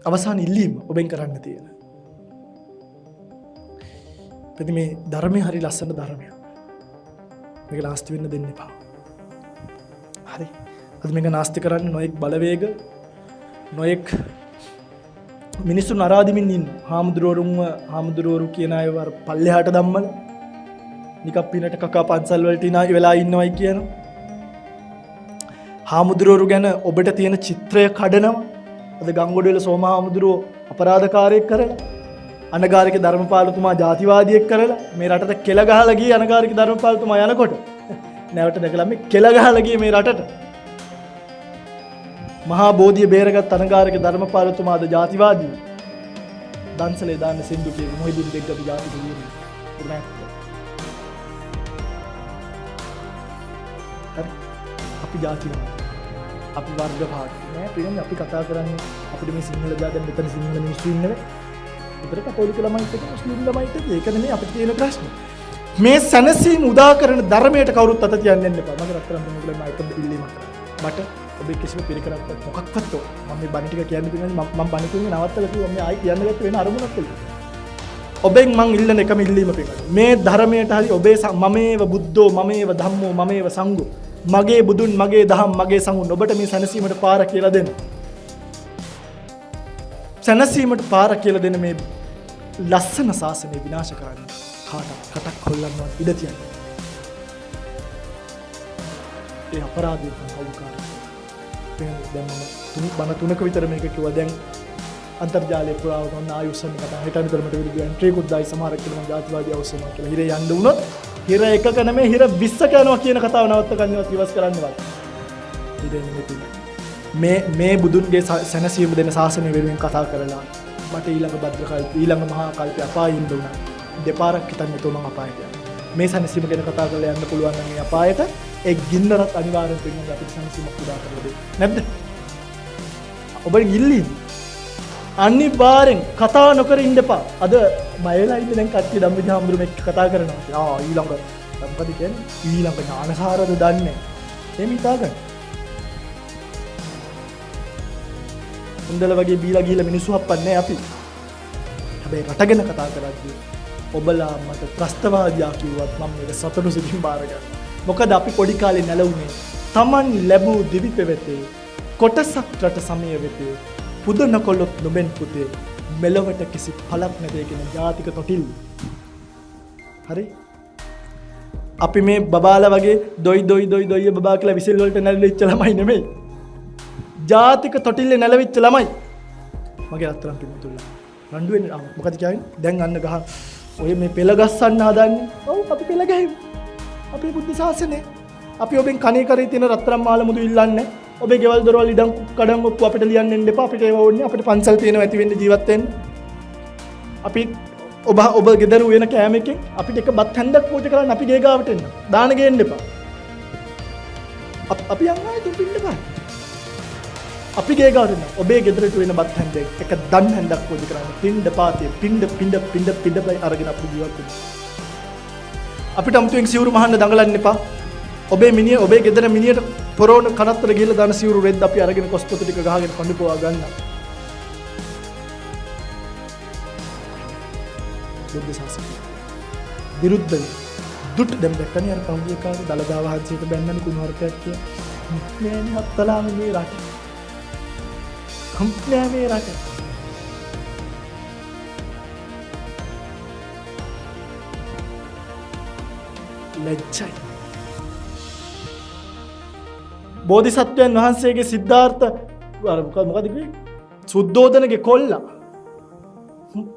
අවසාන ඉල්ලීම ඔබෙන් කරන්න තියෙන. පැති මේ ධර්මය හරි ලස්සන ධර්මය. මේක නාස්ති වෙන්න දෙන්න එපා. හරි. අද මේක නාස්ති කරන්න නොයෙක් බලවේග නොයෙක් මිනිස්සු නරාදිමින් ඉන්න. හාමුදුරුවරු කියන අය පල්ලෙහාට ධම්මල නිකන් පිනට කකා පන්සල් වලට ඉනා වෙලා ඉන්නවයි කියන. හාමුදුරුවරු ගැන ඔබට තියෙන චිත්‍රය කඩනවා. අද ගංගොඩවිල සෝම හාමුදුරුවෝ අපරාධකාරයෙක් කරලා අනගාരിക ධර්මපාලතුමා ජාතිවාදියෙක් කරලා මේ රටට කෙල ගහලා ගියේ අනගාരിക ධර්මපාලතුමා යනකොට නැවට දැකලා මේ කෙල ගහලා ගියේ මේ රටට මහා බෝධිය බේරගත් අනගාരിക ධර්මපාලතුමාද ජාතිවාදී දන්සලේ දාන්න සින්දු කියපු මොහිදුන් දෙක්ගත් ජාතික වීරයෙක් අපි ජාතිවාදී අපි වර්ග පාටි නෑ පිළිගන්නේ අපි කතා කරන්නේ අපිට මේ සිංහල ජාතිය මෙතන සිංහල මිනිස්සු ඉන්නනේ උතර කතෝලික ළමයිත් එක්ක මුස්ලිම් ළමයිත් එක්ක ඒක නෙමෙයි අපිට තියෙන ප්‍රශ්නේ මේ සැනසීම උදා කරන ධර්මයට කවුරුත් අත තියන්න යන්න එපා මගේ රත්තරන් දෙන්නුගලම අයිකම් ඉල්ලීමක් මට ඔබේ කිසිම පිළිකරක් මොකක්වත් මම මේ බණ ටික කියන්නේ පිළිගන්නේ මම බණ කියන්නේ නවත්තලා කිව්වා මේ ආයි කියන්න ගත්ත වෙන අරමුණක් කියලා ඔබෙන් මං ඉල්ලන එකම ඉල්ලීම පිළිගන්න මේ ධර්මයට හරි ඔබේ මමේව බුද්ධෝ මමේව ධම්මෝ මමේව සංඝෝ මගේ බුදුන් මගේ දහම් මගේ සංඝුන් ඔබට මේ සැනසීමට පාර කියලා දෙන්න. සැනසීමට පාර කියලා දෙන මේ ලස්සන ශාසනය විනාශ කරන්න කාටවත් කටක් හොල්ලන්නවත් ඉඩ තියන්න. ඒ අපරාධය අවුකාරය. දැන් මම බණ තුනක විතර මේක කිව්වා දැන් අන්තර්ජාලයේ පුරාවට ඔන්න ආයුෂන් කතා හිටන් විතරමට විදිහට එන්ට්‍රි කුත් දායි සමහරක් කියලා ජාතිවාදී අවශ්‍යම කියලා හිරේ යන්න වුණොත් හිර එකක නෙමෙයි හිර 20ක යනවා කියන කතාව නවත්ත ගන්නවත් ඉවස් කරන්නවත්. මේ බුදුන්ගේ සැනසීම දෙන ශාසනය වෙනුවෙන් කතා කරලා මට ඊළඟ භද්‍ර කල්ප ඊළඟ මහා කල්පය අපායින් දුණා. දෙපාරක් හිතන්නේ තෝ මම අපායට යනවා. මේ සැනසීම ගැන කතා කරලා යන්න පුළුවන් නම් මේ අපායට ඒ ගින්නරත් අනිවාර්යෙන් පිටින් අපිට සැනසීමක් උදා කරලා දෙන්න. නැද්ද? ඔබෙන් ඉල්ලීම අනිවාර්යෙන් කතා නොකර ඉන්න එපා. අද බය වෙලා ඉන්නේ දැන් කට්ටිය ධම්මජ හාමුදුරුවෝ මේක කතා කරනවා. ඊළඟ මොකද කියන්නේ? ඊළඟ ඥානසාරද දන්නේ. එහෙම හිතාගන්න. හොඳල වගේ බීලා ගිහලා මිනිස්සු හප්පන්නේ අපි. හැබැයි රට ගැන කතා කරද්දී ඔබලා මට ත්‍රස්තවාදියා කිව්වත් මම මේක සතුටු සිතින් බාර ගන්නවා. මොකද අපි පොඩි කාලේ නැලුනේ Taman ලැබූ දිවි පෙවෙතේ කොටසක් රට සමය වෙතේ පුදන කොළොත් නොබෙන් පුතේ මෙලොවට කිසි පළක් නැතේ කියන ජාතික තොටිල්. හරි? අපි මේ බබාලා වගේ දොයි බබා කියලා විසිල් වලට නැලවිච්ච ළමයි නෙමෙයි. ජාතික තොටිල්ලේ නැලවිච්ච ළමයි. මගේ රත්තරන් පිටුතුල්ලා. රණ්ඩු වෙන්නේ මොකද කියන්නේ? දැන් අන්න ගහ ඔය මේ පෙළ ගස්සන්න හදන්නේ. ඔව් අපි පෙළ ගහමු. අපේ බුද්ධ ශාසනය. අපි ඔබෙන් කණේ කරේ තියෙන රත්තරන් මාල මුදු ඉල්ලන්නේ. ඔබේ ගෙවල් දොරවල් ඉඩම් කඩම් ඔප්පු අපිට ලියන්න එන්න එපා. අපිට ඒව ඕනේ. අපිට පන්සල් තියෙනවා ඇති වෙන්න ජීවත් වෙන්න. අපි ඔබ ගෙදර උයන කෑම එකෙන් අපිට එක බත් හැන්දක් පූජා කරන්න අපි ගේ ගාවට එන්න. දාන ගේන්න එපා. අපි යන්නේ දුපින්න බෑ. අපි ගේ ගාවට එන්න. ඔබේ ගෙදරට උයන බත් හැන්දෙක් එක දන් හැන්දක් පූජා කරන්න. පින්ඩ පාතේ පින්ඩ බයි අරගෙන අපි ජීවත් වෙන්න. අපිට අමුතුවෙන් සිවුරු මහන්න දඟලන්න එපා. ඔබේ ගෙදර මිනියට පොරෝණ කනත්තර ගිහලා දාන සිවුරු රෙද්ද අපි අරගෙන කොස්පොත ටික ගහගෙන කඳු පොවා ගන්න. බුද්ධ ශාසනය විරුද්ධ දුට් දැන් දැක්කනේ අර පහුගිය කාලේ දලදා වහන්සේට බැන්නනේ කුණුහරුපයක් කියලා. නෑනේ හත්තලාම මේ රට. කම්ප්ලෑ මේ රට. ලැජ්ජයි. බෝධිසත්වයන් වහන්සේගේ සිද්ධාර්ථ මොකද කිව්වේ? සුද්ධෝදනගේ කොල්ලා.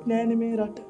නෑනේ මේ රට.